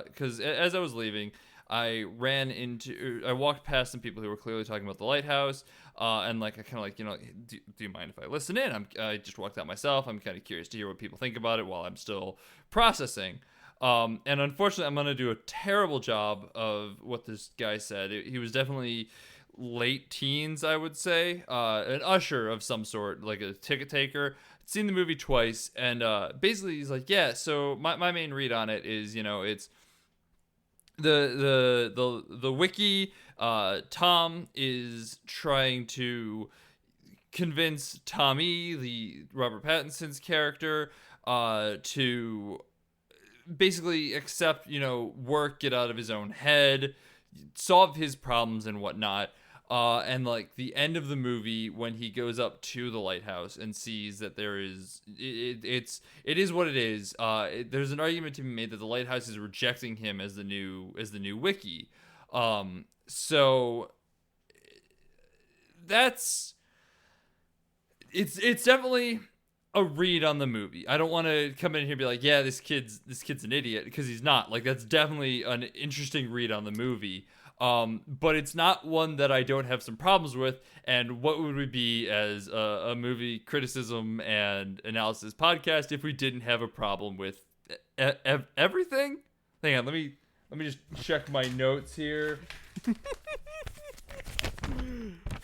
Because as I was leaving, I walked past some people who were clearly talking about the Lighthouse. And like I kind of like, do you mind if I listen in? I just walked out myself. I'm kind of curious to hear what people think about it while I'm still processing. And unfortunately, I'm gonna do a terrible job of what this guy said. He was definitely late teens, I would say, an usher of some sort, like a ticket taker. Seen the movie twice, and basically he's like, yeah. So my main read on it is, it's the wiki. Tom is trying to convince Tommy, the Robert Pattinson's character, to basically accept, work, get out of his own head, solve his problems and whatnot. And like the end of the movie, when he goes up to the lighthouse and sees that there is, it is what it is. There's an argument to be made that the lighthouse is rejecting him as the new wiki. So it's definitely a read on the movie. I don't want to come in here and be like, yeah, this kid's an idiot, because he's not. Like, that's definitely an interesting read on the movie. But it's not one that I don't have some problems with. And what would we be as a movie criticism and analysis podcast if we didn't have a problem with everything? Hang on, let me just check my notes here.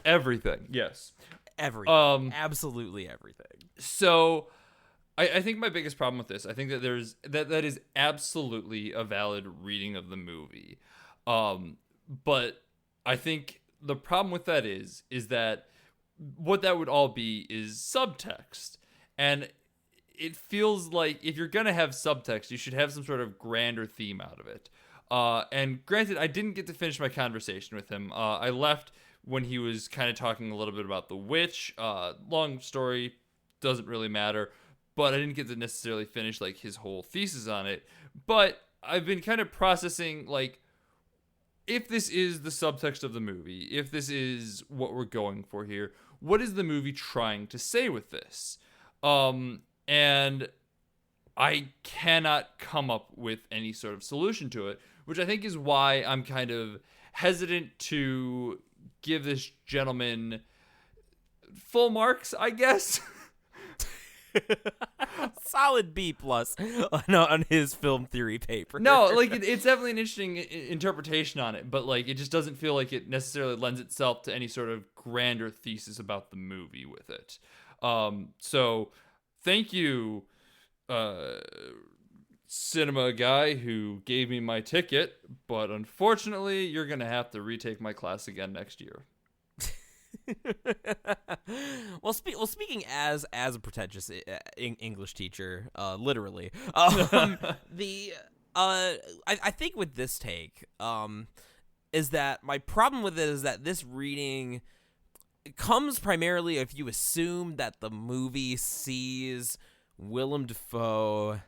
Everything, yes. Everything. Absolutely everything. So I think my biggest problem with this, I think that that is absolutely a valid reading of the movie. But I think the problem with that is that what that would all be is subtext. And it feels like if you're going to have subtext, you should have some sort of grander theme out of it. And granted, I didn't get to finish my conversation with him. I left when he was kind of talking a little bit about the witch. Long story, doesn't really matter. But I didn't get to necessarily finish like his whole thesis on it. But I've been kind of processing, like, if this is the subtext of the movie, if this is what we're going for here, what is the movie trying to say with this? And I cannot come up with any sort of solution to it, which I think is why I'm kind of hesitant to give this gentleman full marks, I guess. Solid B+ on his film theory paper. No, like it's definitely an interesting interpretation on it, but like it just doesn't feel like it necessarily lends itself to any sort of grander thesis about the movie with it. So thank you, cinema guy who gave me my ticket, but unfortunately you're gonna have to retake my class again next year. Well, speaking as a pretentious English teacher, literally, I think with this take, is that my problem with it is that this reading comes primarily if you assume that the movie sees Willem Dafoe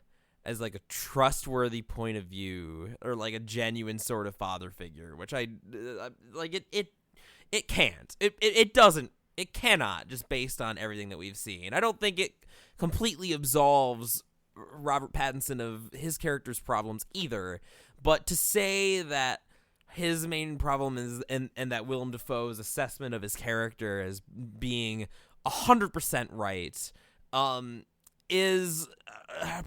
as like a trustworthy point of view or like a genuine sort of father figure, which I like. It can't. It doesn't. It cannot, just based on everything that we've seen. I don't think it completely absolves Robert Pattinson of his character's problems either. But to say that his main problem is, and that Willem Dafoe's assessment of his character as being 100% right, is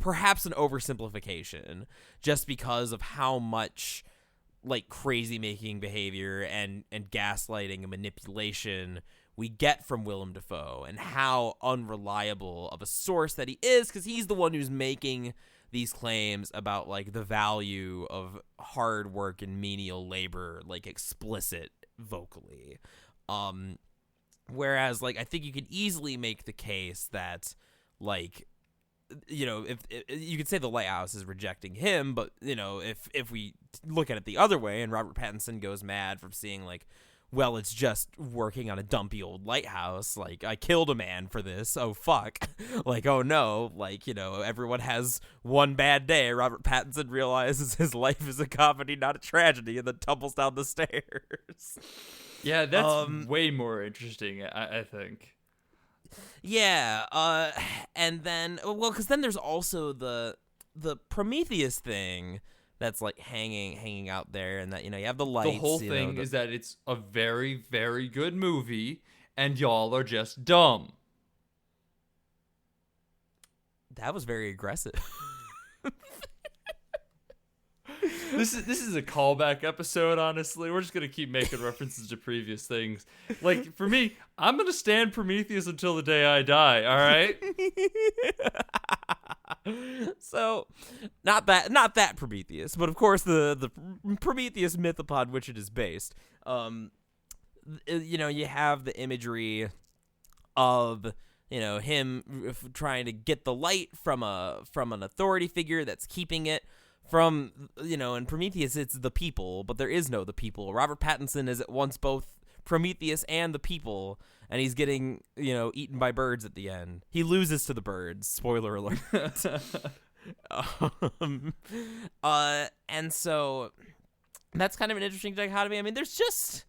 perhaps an oversimplification, just because of how much like crazy making behavior and gaslighting and manipulation we get from Willem Dafoe, and how unreliable of a source that he is, because he's the one who's making these claims about like the value of hard work and menial labor, like explicit vocally. Whereas like I think you could easily make the case that like if you could say the Lighthouse is rejecting him, but if we look at it the other way, and Robert Pattinson goes mad from seeing like, well, it's just working on a dumpy old lighthouse. Like, I killed a man for this. Oh, fuck. Like, oh, no. Like, everyone has one bad day. Robert Pattinson realizes his life is a comedy, not a tragedy, and then tumbles down the stairs. Yeah, that's way more interesting, I think. Yeah. And then, well, because then there's also the Prometheus thing. That's like hanging out there, and that you have the lights. The whole thing is that it's a very, very good movie, and y'all are just dumb. That was very aggressive. This is a callback episode. Honestly, we're just gonna keep making references to previous things. Like for me, I'm gonna stand Prometheus until the day I die. All right. So, not that Prometheus, but of course the Prometheus myth upon which it is based. You have the imagery of him trying to get the light from an authority figure that's keeping it from in Prometheus it's the people, but there is no the people. Robert Pattinson is at once both Prometheus and the people. And he's getting, eaten by birds at the end. He loses to the birds. Spoiler alert. And so that's kind of an interesting dichotomy. I mean, there's just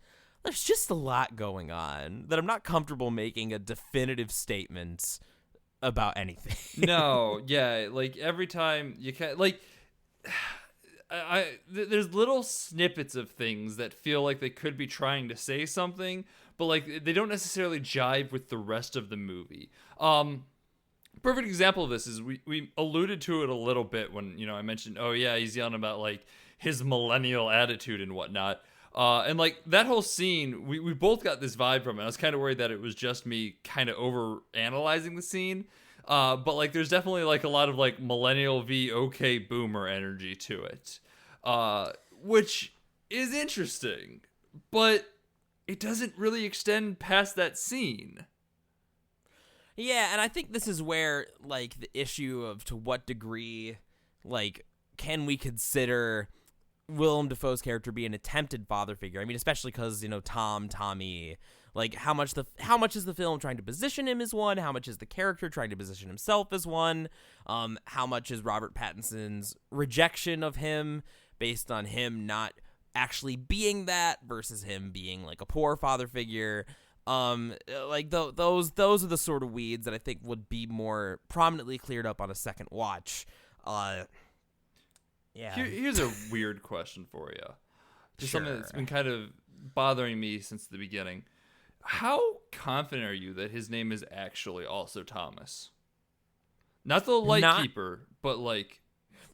a lot going on that I'm not comfortable making a definitive statement about anything. No, yeah, like every time you can, like, there's little snippets of things that feel like they could be trying to say something, but like they don't necessarily jive with the rest of the movie. Perfect example of this is we alluded to it a little bit when I mentioned, oh yeah, he's yelling about like his millennial attitude and whatnot. And like that whole scene, we both got this vibe from it. I was kind of worried that it was just me kind of over analyzing the scene. But like there's definitely like a lot of like millennial v okay boomer energy to it. Which is interesting, but it doesn't really extend past that scene. Yeah, and I think this is where like the issue of to what degree like can we consider Willem Dafoe's character be an attempted father figure? I mean, especially because Tommy, like how much is the film trying to position him as one? How much is the character trying to position himself as one? How much is Robert Pattinson's rejection of him based on him not actually being that versus him being like a poor father figure? Like those are the sort of weeds that I think would be more prominently cleared up on a second watch. Yeah. Here's a weird question for you. Just Sure. something that's been kind of bothering me since the beginning. How confident are you that his name is actually also Thomas? Not the Lightkeeper, but like...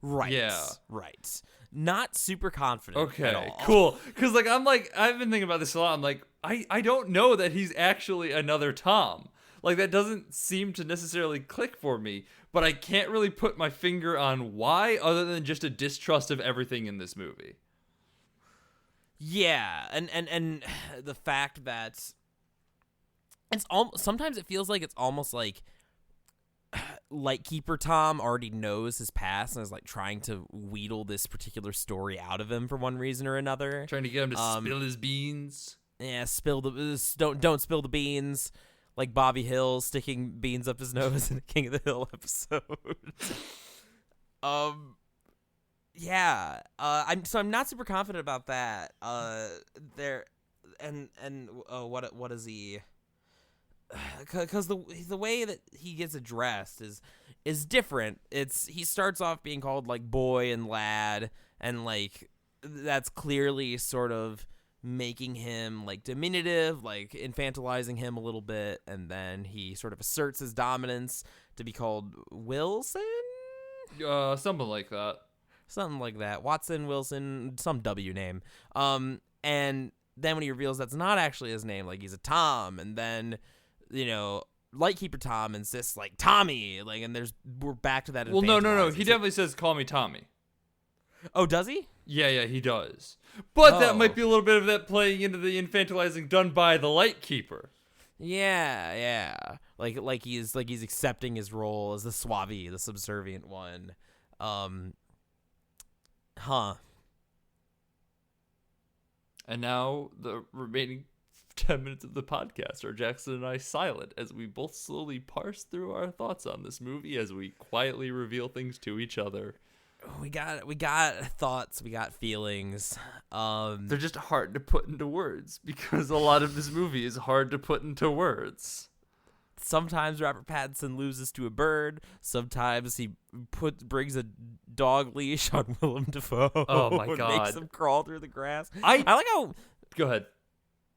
Right. Yeah. Right. Not super confident Okay, at all. cool. Because like I've been thinking about this a lot. I'm like, I don't know that he's actually another Tom. Like that doesn't seem to necessarily click for me, but I can't really put my finger on why other than just a distrust of everything in this movie. Yeah, and the fact that it's sometimes it feels like it's almost like Lightkeeper Tom already knows his past and is like trying to wheedle this particular story out of him for one reason or another. Trying to get him to spill his beans. Yeah, don't spill the beans. Like Bobby Hill sticking beans up his nose in the King of the Hill episode. Yeah. I'm not super confident about that. What is he? Because the way that he gets addressed is different. He starts off being called like boy and lad, and like that's clearly sort of making him like diminutive, like infantilizing him a little bit, and then he sort of asserts his dominance to be called Wilson? Something like that. Something like that. Watson, Wilson, some W name. And then when he reveals that's not actually his name, like he's a Tom, and then, Lightkeeper Tom insists like Tommy, like, and we're back to that. Well, no. He definitely says, call me Tommy. Oh, does he? Yeah, he does. But that might be a little bit of that playing into the infantilizing done by the Lightkeeper. Yeah. Like he's accepting his role as the Swabi, the subservient one. Huh. And now the remaining 10 minutes of the podcast are Jackson and I silent as we both slowly parse through our thoughts on this movie as we quietly reveal things to each other. We got thoughts, we got feelings. They're just hard to put into words because a lot of this movie is hard to put into words. Sometimes Robert Pattinson loses to a bird. Sometimes he brings a dog leash on Willem Dafoe. Oh my and God. makes him crawl through the grass. I like how. Go ahead.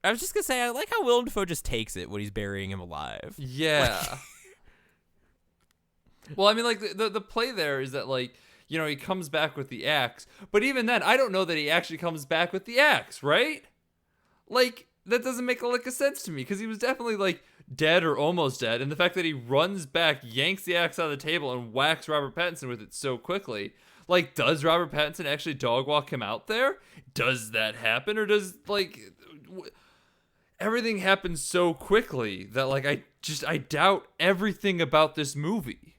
I was just gonna say I like how Willem Dafoe just takes it when he's burying him alive. Yeah. Well, I mean, like the play there is that like, you know, he comes back with the axe, but even then, I don't know that he actually comes back with the axe, right? Like, that doesn't make a lick of sense to me, because he was definitely, like, dead or almost dead, and the fact that he runs back, yanks the axe out of the table, and whacks Robert Pattinson with it so quickly, like, does Robert Pattinson actually dog walk him out there? Does that happen, or does, like, everything happens so quickly that, like, I doubt everything about this movie.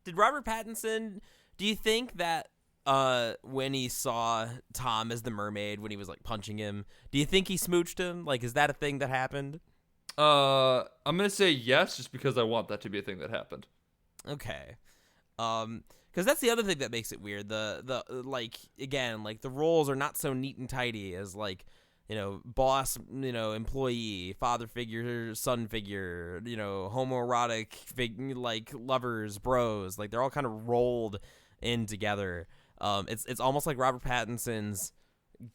Did Robert Pattinson, do you think that when he saw Tom as the mermaid, when he was like punching him, do you think he smooched him? Like, is that a thing that happened? I'm gonna say yes, just because I want that to be a thing that happened. Okay. Because that's the other thing that makes it weird. The like, again, like the roles are not so neat and tidy as like, you know, boss, you know, employee, father figure, son figure, you know, homoerotic, like lovers, bros. Like they're all kind of rolled in together. It's almost like Robert Pattinson's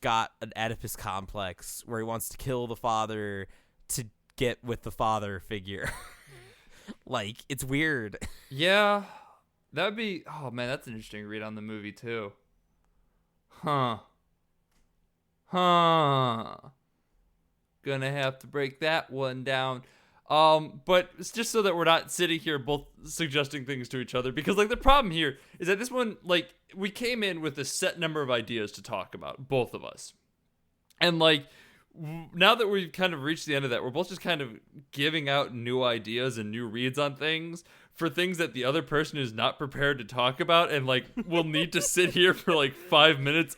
got an Oedipus complex where he wants to kill the father to get with the father figure. Like, it's weird. Yeah, that'd be. Oh man, that's an interesting read on the movie too. Huh. Gonna have to break that one down. But it's just so that we're not sitting here both suggesting things to each other, because like the problem here is that this one, like, we came in with a set number of ideas to talk about, both of us. And like now that we've kind of reached the end of that, we're both just kind of giving out new ideas and new reads on things for things that the other person is not prepared to talk about, and like will need to sit here for like 5 minutes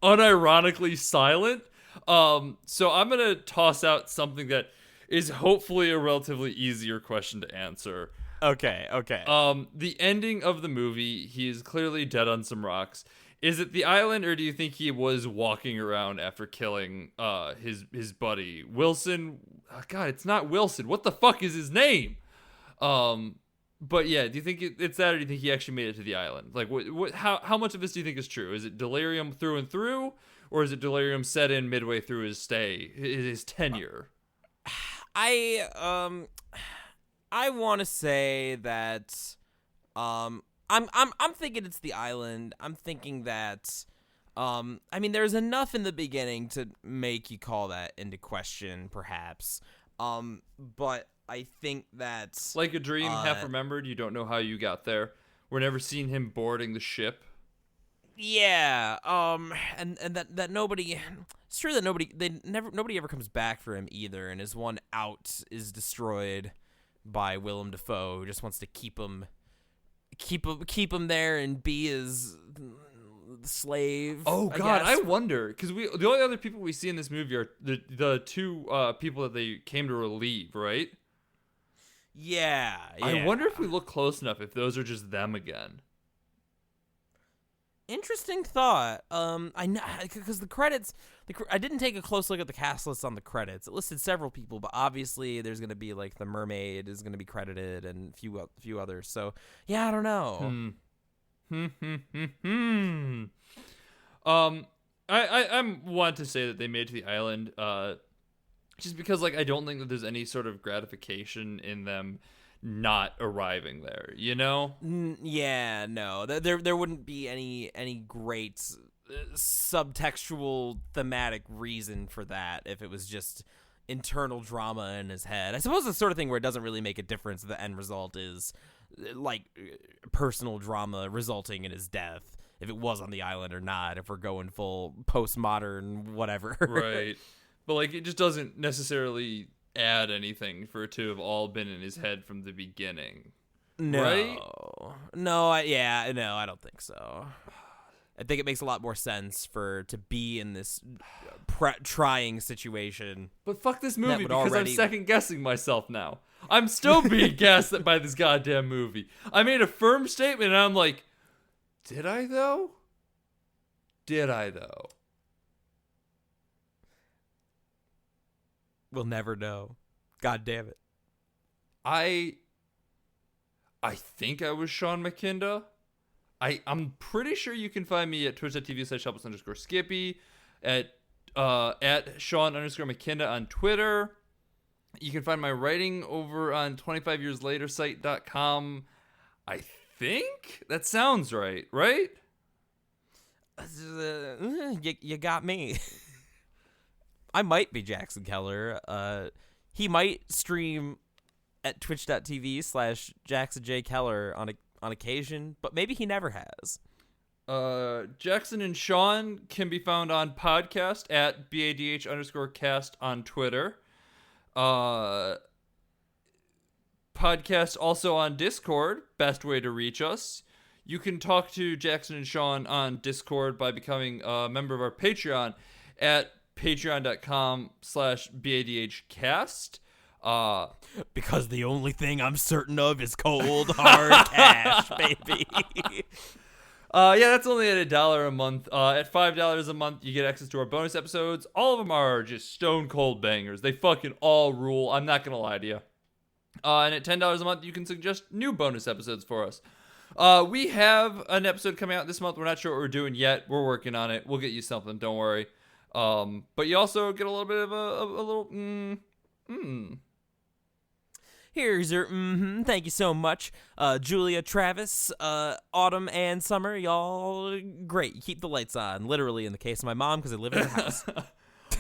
unironically silent. So I'm gonna toss out something that is hopefully a relatively easier question to answer. Okay. The ending of the movie, he is clearly dead on some rocks. Is it the island, or do you think he was walking around after killing his buddy Wilson? Oh, God, it's not Wilson. What the fuck is his name? But yeah, do you think it's that, or do you think he actually made it to the island? Like, how much of this do you think is true? Is it delirium through and through, or is it delirium set in midway through his stay, his tenure? I want to say that I'm thinking it's the island. I'm thinking that I mean, there's enough in the beginning to make you call that into question, perhaps. But I think that's like a dream half remembered. You don't know how you got there. We're never seeing him boarding the ship. Yeah. And that nobody. It's true that nobody ever comes back for him either, and his one out is destroyed by Willem Dafoe, who just wants to keep him there and be his slave. Oh God, I wonder, because the only other people we see in this movie are the two people that they came to relieve, right? Yeah. I wonder if we look close enough if those are just them again. Interesting thought. I know, because the credits. I didn't take a close look at the cast list on the credits. It listed several people, but obviously there's gonna be like the mermaid is gonna be credited and a few others. So yeah, I don't know. I'm want to say that they made it to the island. Just because like I don't think that there's any sort of gratification in them not arriving there, you know? Yeah, no. There wouldn't be any great subtextual thematic reason for that if it was just internal drama in his head. I suppose the sort of thing where it doesn't really make a difference. The end result is like personal drama resulting in his death, if it was on the island or not, if we're going full postmodern whatever. Right. but like it just doesn't necessarily add anything for it to have all been in his head from the beginning. No. Right? No, I don't think so. I think it makes a lot more sense to be in this trying situation. But fuck this movie because already... I'm second guessing myself now. I'm still being gassed by this goddamn movie. I made a firm statement and I'm like, did I though? We'll never know. God damn it. I think I was Sean McKinda. I'm pretty sure you can find me at twitch.tv/helpless_Skippy, at Sean_McKinda on Twitter. You can find my writing over on 25yearslatersite.com. I think that sounds right? You got me. I might be Jackson Keller. He might stream at twitch.tv/JacksonJKeller on occasion, but maybe he never has. Jackson and Sean can be found on podcast at BADH_cast on Twitter. Podcast also on Discord, best way to reach us. You can talk to Jackson and Sean on Discord by becoming a member of our Patreon at patreon.com/BADHcast. Because the only thing I'm certain of is cold, hard cash, baby. Yeah, that's only at $1 a month. At $5 a month, you get access to our bonus episodes. All of them are just stone cold bangers. They fucking all rule. I'm not going to lie to you. And at $10 a month, you can suggest new bonus episodes for us. We have an episode coming out this month. We're not sure what we're doing yet. We're working on it. We'll get you something. Don't worry. But you also get a little bit of a little Here's your thank you so much, Julia, Travis, Autumn, and Summer. Y'all great. You keep the lights on, literally in the case of my mom, because I live in her house.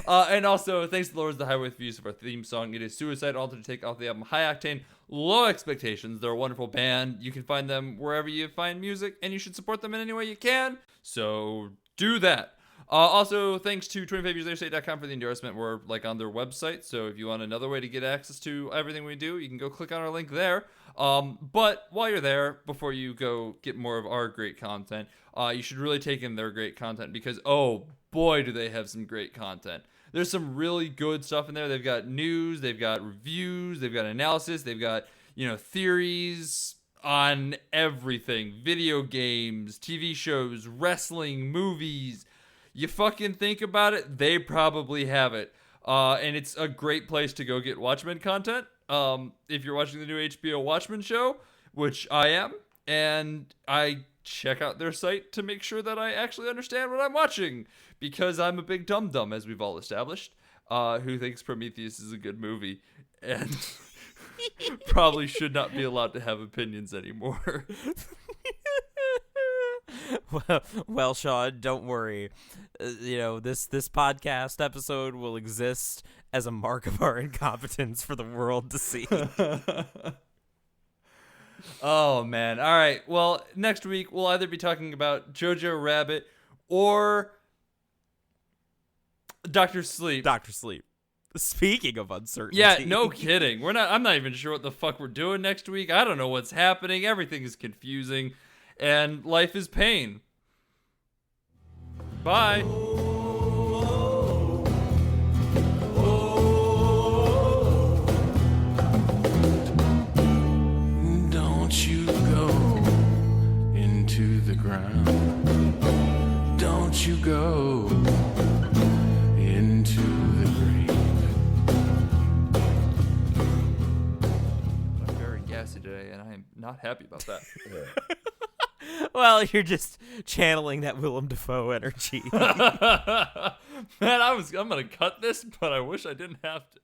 And also, thanks to the Lords of the Highway for the use of our theme song. It is Suicide Altar to take off the album High Octane, Low Expectations. They're a wonderful band. You can find them wherever you find music, and you should support them in any way you can. So do that. Also, thanks to 25yearslatersite.com for the endorsement. We're like on their website, so if you want another way to get access to everything we do, you can go click on our link there. But while you're there, before you go get more of our great content, you should really take in their great content because, oh boy, do they have some great content. There's some really good stuff in there. They've got news, they've got reviews, they've got analysis, they've got, theories on everything. Video games, TV shows, wrestling, movies. You fucking think about it, they probably have it. And it's a great place to go get Watchmen content. If you're watching the new HBO Watchmen show, which I am, and I check out their site to make sure that I actually understand what I'm watching, because I'm a big dum-dum, as we've all established, who thinks Prometheus is a good movie, and probably should not be allowed to have opinions anymore. Well, Sean, don't worry. This podcast episode will exist as a mark of our incompetence for the world to see. Oh, man. All right. Well, next week we'll either be talking about Jojo Rabbit or Dr. Sleep. Dr. Sleep. Speaking of uncertainty. Yeah, no kidding. I'm not even sure what the fuck we're doing next week. I don't know what's happening. Everything is confusing. And life is pain. Bye. Don't you go into the ground. Don't you go into the grave. I'm very gassy today, and I am not happy about that. Well, you're just channeling that Willem Dafoe energy. Man, I'm gonna cut this, but I wish I didn't have to.